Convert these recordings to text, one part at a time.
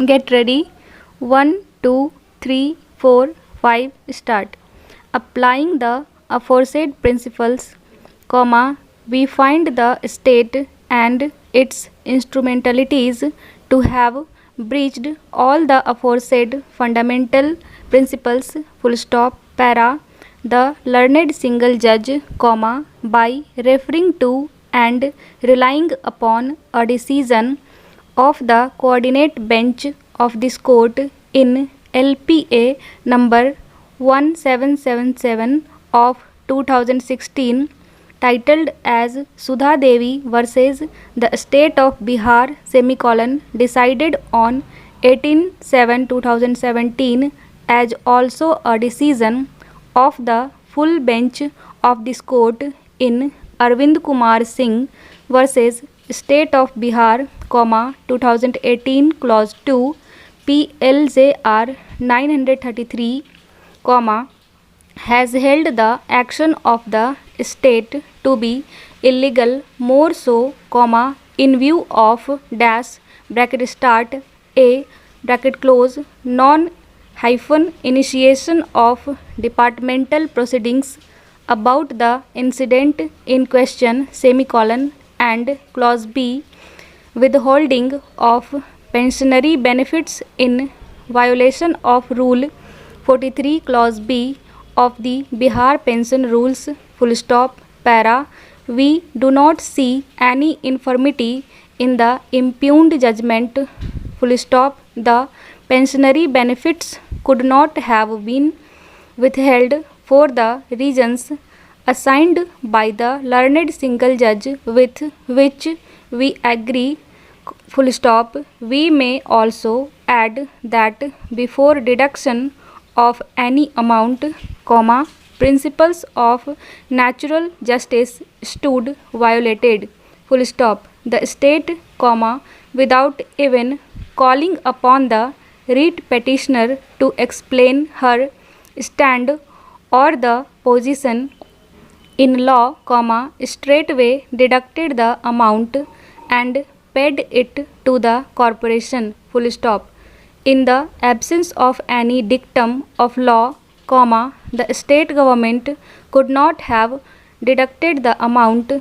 Get ready. 1, 2, 3, 4, 5, start. Applying the aforesaid principles, we find the state and its instrumentalities to have breached all the aforesaid fundamental principles, full stop, para, the learned single judge, by referring to and relying upon a decision of the coordinate bench of this court in LPA number 1777 of 2016, titled as Sudha Devi versus the State of Bihar, decided on 18/7/2017, as also a decision of the full bench of this court in Arvind Kumar Singh versus State of Bihar, 2018, Clause 2, PLJR 933, has held the action of the state to be illegal, more so, in view of dash bracket start a bracket close non initiation of departmental proceedings about the incident in question, and clause B, withholding of pensionary benefits in violation of rule 43 clause B of the Bihar pension rules, full stop, para. We do not see any infirmity in the impugned judgment, full stop. The pensionary benefits could not have been withheld for the reasons assigned by the learned single judge, with which we agree, full stop. We may also add that before deduction of any amount, principles of natural justice stood violated, full stop. The state, without even calling upon the writ petitioner to explain her stand or the position in law, straightway deducted the amount and paid it to the corporation, full stop. In the absence of any dictum of law, the state government could not have deducted the amount,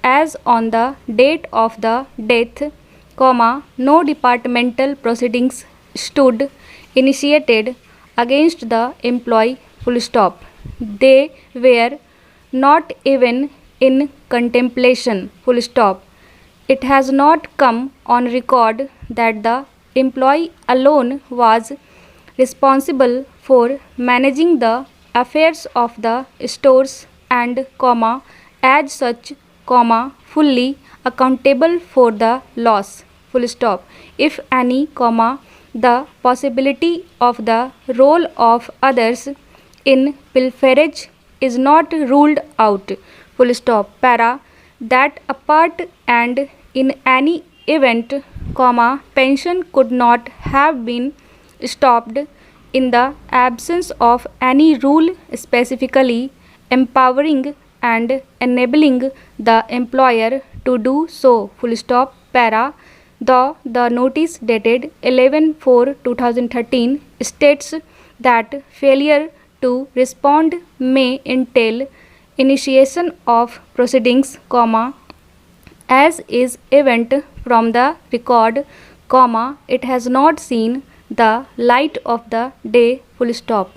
as on the date of the death, no departmental proceedings stood initiated against the employee, full stop. They were not even in contemplation, full stop. It has not come on record that the employee alone was responsible for managing the affairs of the stores and, as such, fully accountable for the loss, full stop. If any, the possibility of the role of others in pilferage is not ruled out, full stop, para. That apart and in any event, pension could not have been stopped in the absence of any rule specifically empowering and enabling the employer to do so, full stop, para. Though the notice dated 11/4/2013 states that failure to respond may entail initiation of proceedings, as is evident from the record, it has not seen the light of the day, full stop.